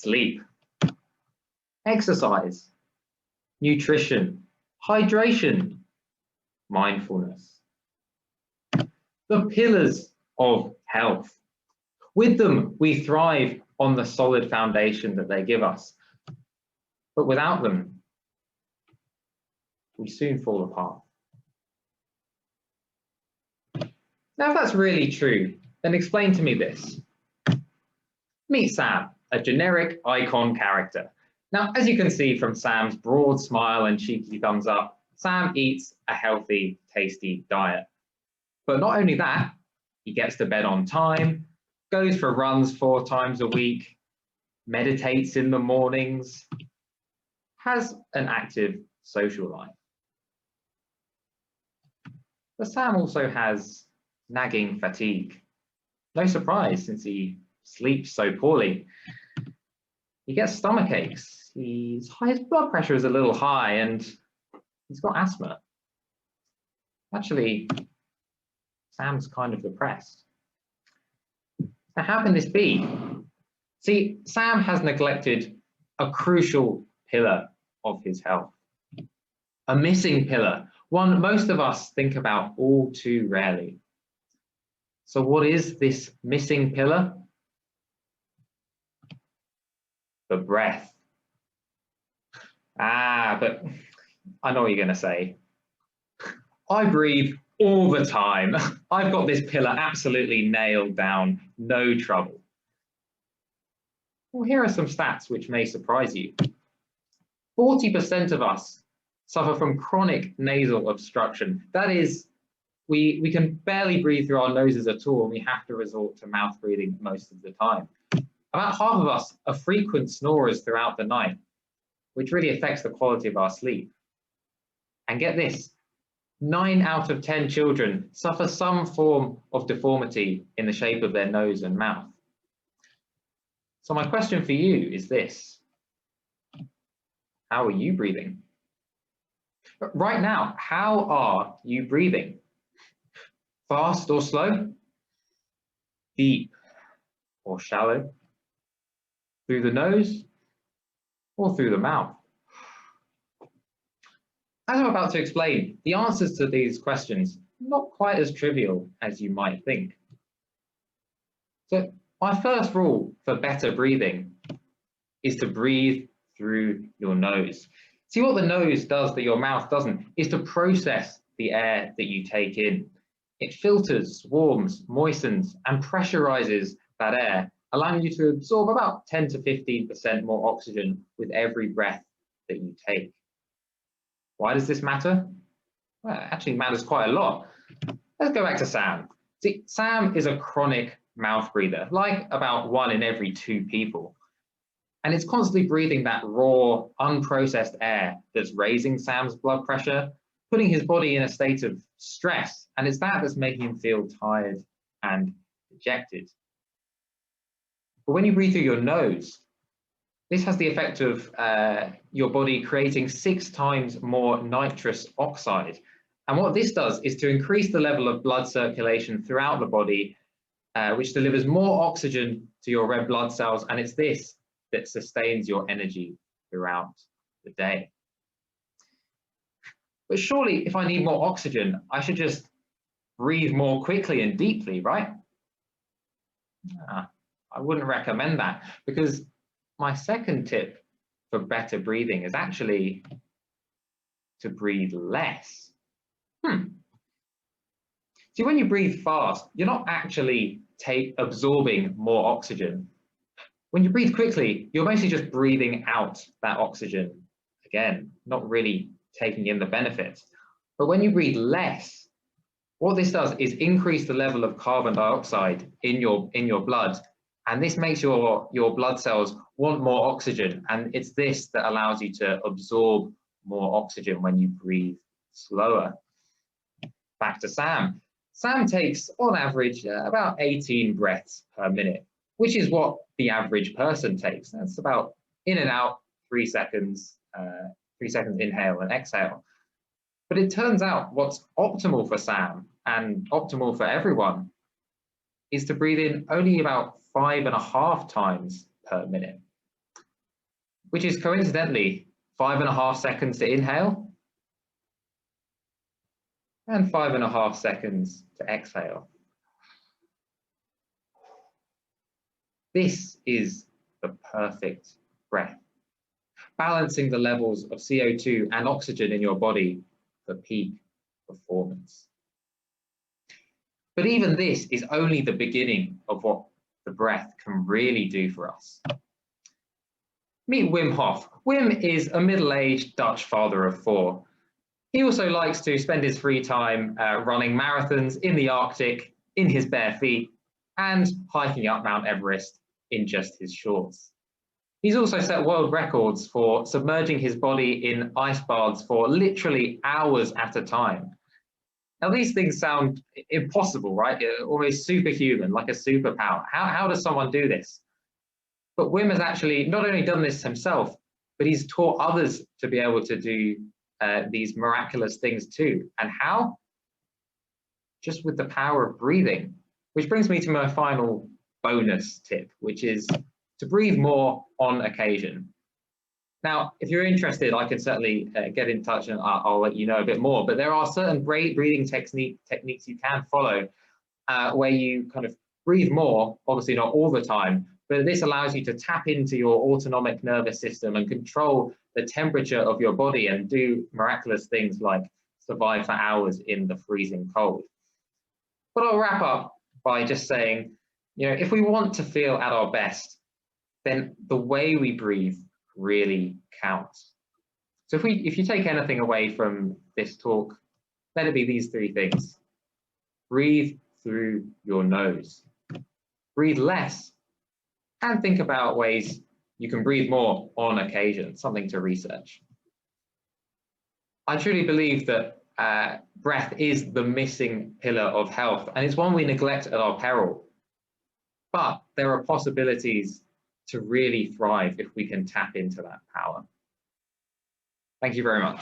sleep, exercise, nutrition, hydration, mindfulness. The pillars of health. With them, we thrive on the solid foundation that they give us. But without them, we soon fall apart. Now, if that's really true, then explain to me this. Meet Sam, a generic icon character. Now, as you can see from Sam's broad smile and cheeky thumbs up, Sam eats a healthy, tasty diet. But not only that, he gets to bed on time, goes for runs 4 times a week, meditates in the mornings, has an active social life. But Sam also has nagging fatigue. No surprise, since he sleeps so poorly. He gets stomach aches, his blood pressure is a little high, and he's got asthma. Actually, Sam's kind of depressed. Now, how can this be? See, Sam has neglected a crucial pillar of his health. A missing pillar, one most of us think about all too rarely. So what is this missing pillar? The breath. But I know what you're going to say. I breathe all the time. I've got this pillar absolutely nailed down, no trouble. Well, here are some stats which may surprise you. 40% of us suffer from chronic nasal obstruction. That is, we can barely breathe through our noses at all, and we have to resort to mouth breathing most of the time. About half of us are frequent snorers throughout the night, which really affects the quality of our sleep. And get this, 9 out of 10 children suffer some form of deformity in the shape of their nose and mouth. So my question for you is this: how are you breathing? Right now, how are you breathing? Fast or slow? Deep or shallow? Through the nose or through the mouth? As I'm about to explain, the answers to these questions are not quite as trivial as you might think. So my first rule for better breathing is to breathe through your nose. See, what the nose does that your mouth doesn't is to process the air that you take in. It filters, warms, moistens, and pressurizes that air, allowing you to absorb about 10 to 15% more oxygen with every breath that you take. Why does this matter? Well, it actually matters quite a lot. Let's go back to Sam. See, Sam is a chronic mouth breather, like about 1 in every 2 people. And it's constantly breathing that raw, unprocessed air that's raising Sam's blood pressure, putting his body in a state of stress, and it's that that's making him feel tired and dejected. But when you breathe through your nose, this has the effect of your body creating 6 times more nitrous oxide. And what this does is to increase the level of blood circulation throughout the body, which delivers more oxygen to your red blood cells, and it's this that sustains your energy throughout the day. But surely, if I need more oxygen, I should just breathe more quickly and deeply, right? I wouldn't recommend that, because my second tip for better breathing is actually to breathe less. See, when you breathe fast, you're not actually absorbing more oxygen. When you breathe quickly, you're mostly just breathing out that oxygen again, not really taking in the benefits. But when you breathe less, what this does is increase the level of carbon dioxide in your blood, and this makes your blood cells want more oxygen, and it's this that allows you to absorb more oxygen when you breathe slower. Back to Sam. Sam takes, on average, about 18 breaths per minute, which is what the average person takes. That's about in and out, 3 seconds, 3 seconds inhale and exhale. But it turns out what's optimal for Sam and optimal for everyone is to breathe in only about 5.5 times per minute. which is coincidentally 5.5 seconds to inhale and 5.5 seconds to exhale. This is the perfect breath, balancing the levels of CO2 and oxygen in your body for peak performance. But even this is only the beginning of what the breath can really do for us. Meet Wim Hof. Wim is a middle-aged Dutch father of 4. He also likes to spend his free time running marathons in the Arctic in his bare feet and hiking up Mount Everest in just his shorts. He's also set world records for submerging his body in ice baths for literally hours at a time. Now, these things sound impossible, right? Almost superhuman, like a superpower. How does someone do this? But Wim has actually not only done this himself, but he's taught others to be able to do these miraculous things too. And how? Just with the power of breathing, which brings me to my final bonus tip, which is to breathe more on occasion. Now, if you're interested, I can certainly get in touch and I'll let you know a bit more, but there are certain breathing techniques you can follow where you kind of breathe more, obviously not all the time, but this allows you to tap into your autonomic nervous system and control the temperature of your body and do miraculous things like survive for hours in the freezing cold. But I'll wrap up by just saying, if we want to feel at our best, then the way we breathe really counts. So if you take anything away from this talk, let it be these 3 things. Breathe through your nose. Breathe less, and think about ways you can breathe more on occasion, something to research. I truly believe that breath is the missing pillar of health, and it's one we neglect at our peril. But there are possibilities to really thrive if we can tap into that power. Thank you very much.